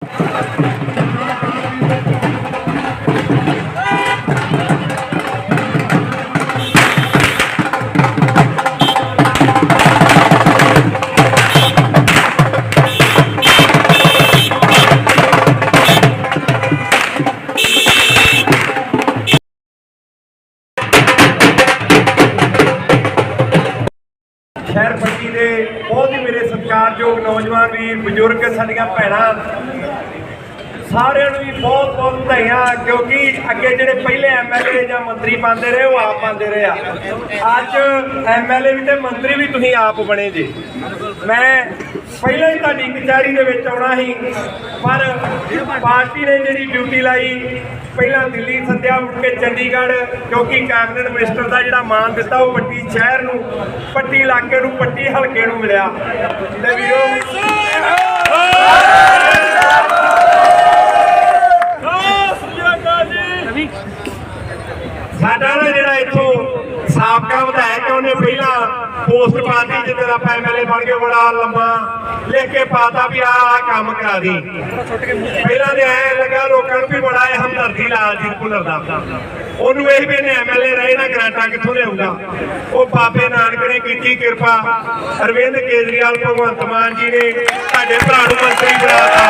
शहर पट्टी के बहुत ही मेरे सत्कारयोग नौजवान वीर बजुर्ग साडियां भैणां सारिਆਂ ਨੂੰ भी बहुत बहुत ਵਧਾਈਆਂ क्योंकि अगे ਜਿਹੜੇ ਪਹਿਲੇ एमएलए ਜਾਂ ਮੰਤਰੀ ਪਾਉਂਦੇ ਰਹੇ ਉਹ ਆਪ ਪਾਉਂਦੇ ਰਹੇ ਆ ਅੱਜ एमएलए ਵੀ ਤੇ ਮੰਤਰੀ ਵੀ ਤੁਸੀਂ ਆਪ ਬਣੇ ਜੀ। मैं ਪਹਿਲਾਂ ਹੀ ਤੁਹਾਡੀ ਕਚਹਿਰੀ ਦੇ ਵਿੱਚ ਆਉਣਾ ਸੀ ਪਰ ਪਾਰਟੀ ਨੇ ਜਿਹੜੀ ਡਿਊਟੀ ਲਾਈ ਪਹਿਲਾਂ ਦਿੱਲੀ ਸੱਦਿਆ ਮੁੜ ਕੇ ਚੰਡੀਗੜ੍ਹ क्योंकि कैबिनेट मिनिस्टर का ਜਿਹੜਾ ਮਾਨ ਦਿੱਤਾ ਉਹ ਪੱਟੀ ਸ਼ਹਿਰ ਨੂੰ ਪੱਟੀ ਇਲਾਕੇ ਨੂੰ ਪੱਟੀ ਹਲਕੇ ਨੂੰ ਮਿਲਿਆ ਤੇ ਵੀਰੋ ਸਾਡਾ ਨਾ ਜਿਹੜਾ ਇੱਥੋਂ ਸਾਬਕਾ ਵਿਧਾਇਕ ਉਹਨੇ ਪਹਿਲਾਂ पोस्ट पाती जिधर आप एमएलए बन गए बड़ा लंबा लेके पाता भी आ काम करा दी पहला तो ऐ लगा लोगों भी बड़ा हमदर्दी लालजीत भुल्लर दा ओनू यही भी एमएलए रहे ना ग्रांटा कितों लियाऊगा वो बाबे नानक ने की कृपा अरविंद केजरीवाल भगवंत मान जी ने साडे भरा नूं मंत्री बनाता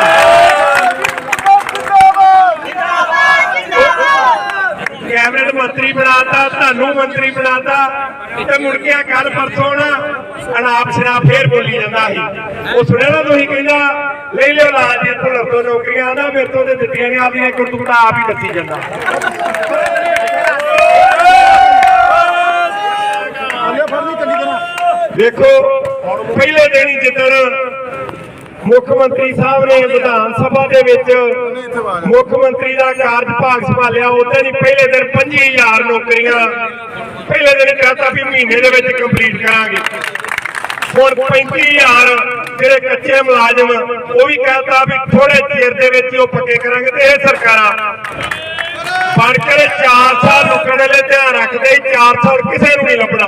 कैबिनेट मंत्री बनाता थानू मंत्री बनाता ते मुड़ के कल परसों ना अनाप शनाप फिर बोली जाता है वो सुने ना तुसीं कहंदा ले लियो लालजीत भुल्लर तो नौकरियां आंदा मेरे तो ते दित्तियां नहीं आपदियां करतूतां आप ही दसी जांदा। देखो पहले दिन ही जिदन मुख्यमंत्री साहब ने विधान सभा के मुख्यमंत्री का कार्यभाग संभालिया उदन ही पहले दिन 25,000 नौकरियां पहले दिन कहता भी महीने के कंप्लीट करांगे हुण 35,000 जिहड़े कच्चे मुलाजम वो भी कहता भी थोड़े चेर दे पक्के करांगे ते इह सरकारां बनकर 4 साल रुकने वाले ध्यान रखते 4 साल किसी को नहीं लभना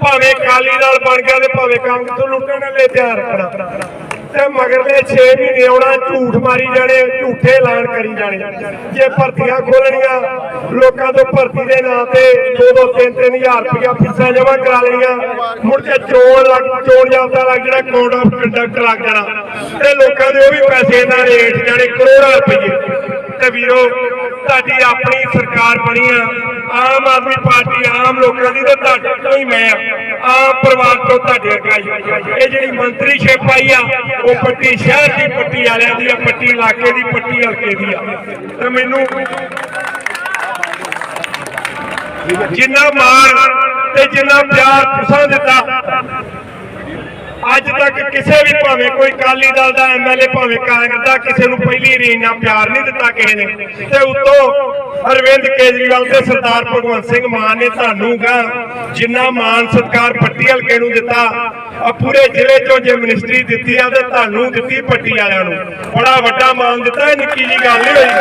भावें अकाली दल बन गया तो भावें कांग्रेस लुटने वाले ध्यान रखना मगरले 6 महीने आना झूठ मारी जाने झूठे ऐलान करी जाने जे भर्तियां खोलनियां लोगों तो भर्ती के नाम से 2-2 3-3 हज़ार रुपया फीसा जमा करा लेनियां मुड़ के चोण जाब्ता लग जाना कोड ऑफ कंडक्ट लग जाना ते लोगों के भी पैसे ना रेट जाने करोड़ों रुपये ते वीरो तुहाडी अपनी सरकार बनी आ आम आदमी पार्टी आम लोगों की तो तुहाडे तो ही मैं आम परिवार तो तुहाडे अगे ये जिहड़ी मंत्रीशिप आई आ वो पट्टी शहर की पट्टी वालियां दी पट्टी इलाके की पट्टी हल्के की आ मैनू जिन्ना मान ते जिन्ना प्यार तुसां दिता अज तक किसी भी भावें कोई अकाली दल का एमएलए भावें कांग्रेस का किसी को पहली री इन्ना प्यार नहीं दिता किसी ने ते उत्तों अरविंद केजरीवाल से सरदार भगवंत सिंह मान ने तुहानू जिन्ना मान सत्कार पट्टी हल्के नूं दिता पूरे जिले चों जे मिनिस्ट्री दित्ती आ ते तुहानू दित्ती पट्टी वालियां नूं बड़ा वड्डा मान दिता निक्की जी गल नहीं होई।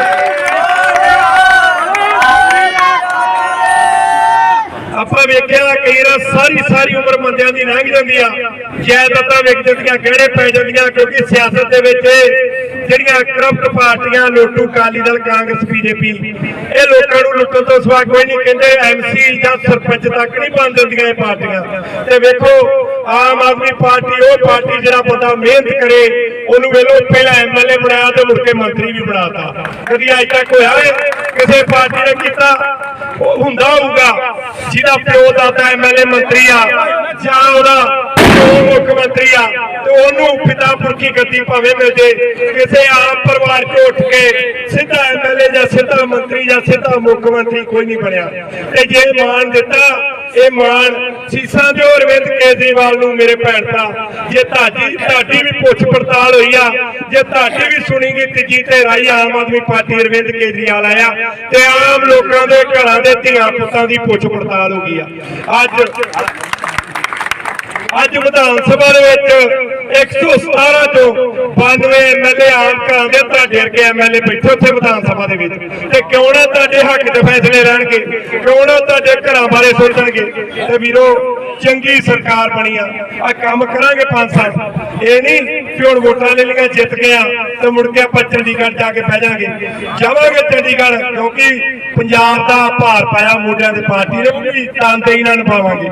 ਆਪਾਂ ਵੇਖਿਆ ਕਈ ਵਾਰ ਸਾਰੀ ਉਮਰ ਬੰਦਿਆਂ ਦੀ ਲੰਘ ਜਾਂਦੀ ਆ ਜਾਇਦਾਦਾਂ ਵਿਕ ਜਾਂਦੀਆਂ ਗਹਿਣੇ ਪੈ ਜਾਂਦੀਆਂ ਕਿਉਂਕਿ ਸਿਆਸਤ ਦੇ ਵਿੱਚ ਜਿਹੜੀਆਂ ਕਰਪਟ ਪਾਰਟੀਆਂ ਲੋਟੂ ਅਕਾਲੀ ਦਲ ਕਾਂਗਰਸ ਬੀਜੇਪੀ ਇਹ ਲੋਕਾਂ ਨੂੰ ਲੁੱਟਣ ਤੋਂ ਸਿਵਾ ਕੋਈ ਨਹੀਂ ਕਹਿੰਦੇ ਐਮਸੀ ਜਾਂ ਸਰਪੰਚ ਤੱਕ ਨਹੀਂ ਬਣ ਦਿੰਦੀਆਂ ਇਹ ਪਾਰਟੀਆਂ ਤੇ ਵੇਖੋ ਆਮ ਆਦਮੀ ਪਾਰਟੀ ਉਹ ਪਾਰਟੀ ਜਿਹੜਾ ਬੰਦਾ ਮਿਹਨਤ ਕਰੇ ਉਹਨੂੰ ਵੇਲੋ ਪਹਿਲਾਂ ਐਮਐਲਏ ਬਣਾਇਆ ਤੇ ਮੁੜ ਕੇ ਮੰਤਰੀ ਵੀ ਬਣਾਤਾ ਕਦੀ ਅੱਜ ਤੱਕ ਹੋਇਆ ਕਿਸੇ ਪਾਰਟੀ ਨੇ ਕੀਤਾ ਹੁੰਦਾ ਹੋਊਗਾ ਜਿਹਦਾ ਪਿਓ ਦਾਦਾ ਐਮਐਲਏ ਮੰਤਰੀ ਆ ਜਾਂ ਉਹਦਾ मुख मंत्री आ तो उन्होंने पिता पुरखी गद्दी भावें मिल जाए किसी आम परिवार चो उठ के सीधा एमएलए या सीधा मंत्री या सीधा मुख्यमंत्री कोई नहीं बनया जे मान दिता ये मान सीसा दो अरविंद केजरीवाल नूं मेरे भैन भरा जे तुहाडी भी पुछ पड़ताल हुई आ जे तुहाडी भी सुनी गई तीजी ते राही आम आदमी पार्टी अरविंद केजरीवाल आया ते आम लोगों के घरां दे धीआं पुत्तां दी पुछ पड़ताल हो गई आ। अज ਅੱਜ ਵਿਧਾਨ ਸਭਾ ਦੇ ਵਿੱਚ 117 ਚੋਂ 92 ਐਮਐਲਏ ਆਮ ਘਰਾਂ ਦੇ ਤੁਹਾਡੇ ਵਰਗੇ ਐਮਐਲਏ ਬੈਠੇ ਉੱਥੇ ਵਿਧਾਨ ਸਭਾ ਦੇ ਵਿੱਚ, ਤੇ ਕਿਉਂ ਨਾ ਤੁਹਾਡੇ ਹੱਕ 'ਚ ਫੈਸਲੇ ਲੈਣਗੇ, ਕਿਉਂ ਨਾ ਤੁਹਾਡੇ ਘਰਾਂ ਬਾਰੇ ਸੋਚਣਗੇ। ਤੇ ਵੀਰੋ ਚੰਗੀ ਸਰਕਾਰ ਬਣੀ ਆ ਕੰਮ ਕਰਾਂਗੇ 5 ਸਾਲ। ਇਹ ਨਹੀਂ ਕਿ ਹੁਣ ਵੋਟਾਂ ਲੈ ਲਈਆਂ ਜਿੱਤ ਗਿਆ ਤੇ ਮੁੜ ਕੇ ਆਪਾਂ ਚੰਡੀਗੜ੍ਹ ਜਾ ਕੇ ਬਹਿ ਜਾਵਾਂਗੇ ਚੰਡੀਗੜ੍ਹ, ਕਿਉਂਕਿ ਪੰਜਾਬ ਦਾ ਭਾਰ ਪਾਇਆ ਮੋਢਿਆਂ ਦੇ ਪਾਰਟੀ ਨੇ, ਉਹ ਵੀ ਤਾਨਦੇਹੀ ਨਾਲ ਨਿਭਾਵਾਂਗੇ।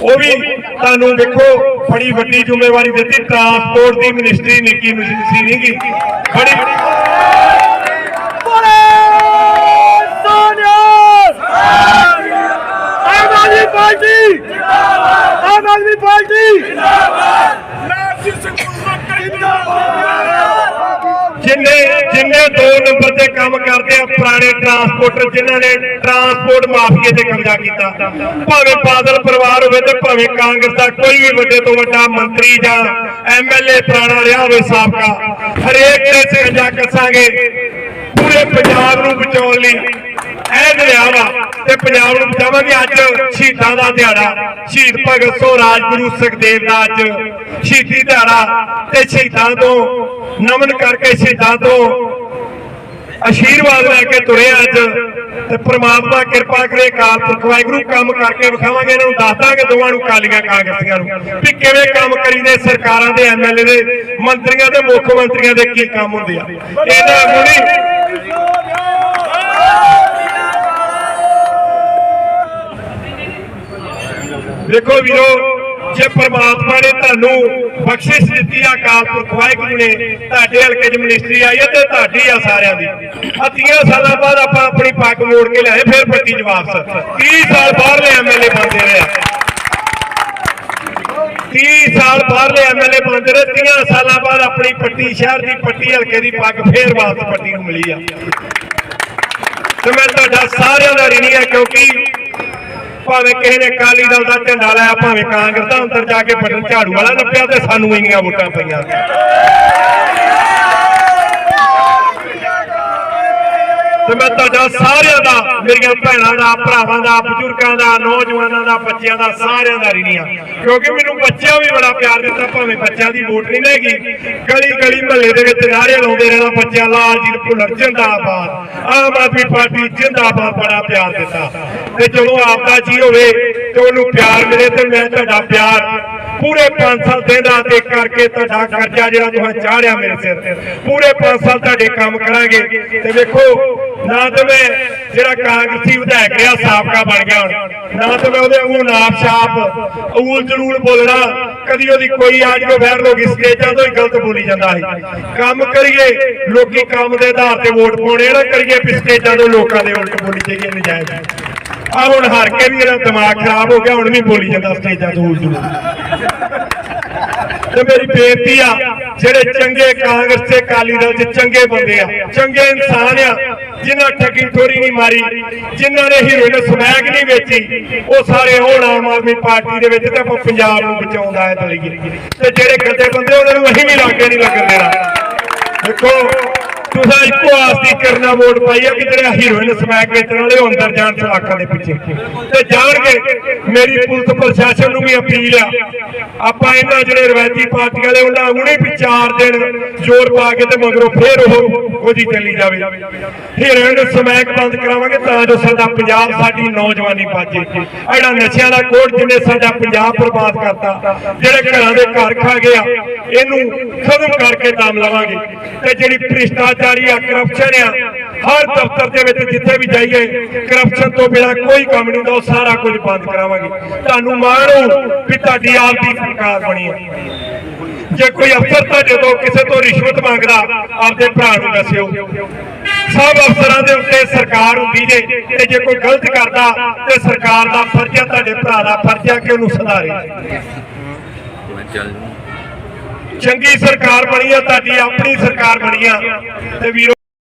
ਉਹ ਵੀ ਤੁਹਾਨੂੰ ਵੇਖੋ ਬੜੀ ਵੱਡੀ ਜ਼ਿੰਮੇਵਾਰੀ ਦਿੱਤੀ, ਟਰਾਂਸਪੋਰਟ ਦੀ ਮਿਨਿਸਟਰੀ ਨਿੱਕੀ ਮਿਨਿਸਟਰੀ ਨਹੀਂ ਗੀ, ਬੜੀ आम आदमी पार्टी जिन्ने 2 नंबर से काम करते हैं पुराने ट्रांसपोर्टर, जिन्होंने ट्रांसपोर्ट माफिया से कब्जा किया, भावे बादल परिवार हो भावे कांग्रेस का कोई भी बड़े तो बड़ा मंत्री या MLA पुराना रहा हो साबका, हरेक ने कब्जा कसांगे पूरे पंजाब नूं बचाउण लई। पंजाब नूं बचावांगे। अज शहीदां दा दिहाड़ा, शहीद भगत सिंह राजगुरू सुखदेव दा अज शहीदी दिहाड़ा, ते शहीदां तो नमन करके शहीदां तो आशीर्वाद लैके तुरे अज। ते परमात्मा कृपा करे, अकाल पुरख वाहिगुरू काम करके विखावांगे, इन्हां नूं दस दांगे दोवां नूं कालियां कांग्रेसियां नूं भी किवें काम करीदे, सरकारां दे MLA दे मंत्रियां दे मुख मंत्रियां दे की काम हुंदे आ। इन्हां नूं देखो वीरो, जे परमात्मा ने तुहानू बख्शिश दी, अकाल पुरख वाहिगुरू ने तुहाडे हलके च मिनिस्ट्री आई है ते तुहाडी आ सारियां दी। 30 साल बाद आपां अपनी पग मोड़ के लिआए, फिर पट्टी च वापस 30 साल बाहरले MLA बनते रहे, 30 साल बाहरले MLA बनते रहे, 30 साल बाद अपनी पट्टी शहर की पट्टी हलके की पग फिर वापस पट्टी नूं मिली आ। ते मैं तुहाडा सारियां दा ऋणी है, क्योंकि भावें किसी ने अकाली दल का झंडा लाया, भावें कांग्रेस का अंदर जाके बटन झाड़ू वाला नप्पिया, तो सानू इन्नियां वोटां पईयां। मैं तुहाडा सारियां दा, मेरियां भैणां दा, भरावां दा, बजुर्गां दा, नौजवानां दा, बच्चियां दा, सारियां दा ऋणी आ, क्योंकि मैनूं बच्चियां भी बड़ा प्यार दिता। भावें बच्चियां दी वोट नहीं लैगी, गली गली महल्ले दे विच नारे लाउंदे रहना, बच्चियां लालजीत भुल्लर जिंदाबाद, आम आदमी पार्टी जिंदाबाद, बड़ा प्यार दिता। ते जदों आपदा जी होवे ते ओनूं प्यार मिले, ते मैं तुहाडा प्यार पूरे 5 साल दिन रात एक करके तुहाडा कर्जा जिहड़ा तुहां चाढ़िया मेरे सिर ते, पूरे 5 साल तुहाडे काम करांगे। ते वेखो ना तो मैं जिहड़ा कांग्रेसी विधायक रहा साबका बन गया, ना तो मैं उहदे वांगू नाप छाप अऊल जलूल बोलना, कदी ओहदी कोई आज को वायरल हो गई, स्टेजां तो ही गलत बोली जांदा है। काम करिए, लोकी काम दे आधार ते वोट पाउणे ना करिए भी स्टेजां तो लोकां दे उल्ट बोली जाइए नजायज। आ हुण हार के भी मेरा दिमाग खराब हो गया, हुण भी बोली जांदा स्टेजां तो उल्ट बोली। तो मेरी बेनती आ, जेडे चंगे कांग्रेस से अकाली दल च चंगे बंदे आ, चंगे इंसान आ, जिन्हां ठगी ठोरी नहीं मारी, जिन्हां ने हीरोइन समैक नहीं बेची, वो सारे होण आम आदमी पार्टी दे विच ते पंजाब नूं बचाउण दा है लईए। ते जेडे गंदे बंदे उन्हां नूं असीं भी लागे नहीं लगन देना। देखो तुसां इक्को आस दी करना वोट पाई है कि जेडे हीरोइन समैक बेचण वाले अंदर जाण चलाकां दे पिछे ते जाणगे। मेरी पुलिस प्रशासन नूं भी अपील आ, आपां इन्हां जेडे रवायती पार्टी वाले उन्हां हुणे भी 4 दिन जोर पा के ते मगरों फिर ओदी चली जावे। हीरोइन समैक बंद करावांगे तां जो साडा पंजाब, साडी नौजवानी बाजे। इहड़ा नशिਆਂ दा कोट जिन्ने साडा पंजाब बर्बाद करता, जेडे घरां दे घर खा गया, इहनूं खत्म करके दम लवांगे। ते जिहड़ी भ्रिष्टाचारी आ, करप्शन आ, हर दफ्तर दे विच जिथे भी जाइए करप्शन तो बिना कोई काम नहीं हुंदा, सारा कुछ बंद करावांगे। तुहानूं माण हो भी तुहाडी आप दी सरकार बनी है। जे कोई अफसर तुहाडे तो किसी तो रिश्वत मंगदा, आपदे भरा नूं दस्सिओ। सब अफसरां दे उत्ते सरकार हुंदी जे, ते जे कोई गलत करदा ते सरकार दा फर्ज है, तुहाडे भरा दा फर्ज है कि उहनूं सुधारे। चंगी सरकार बनी है, तुहाडी अपनी सरकार बनी है। ते वीरो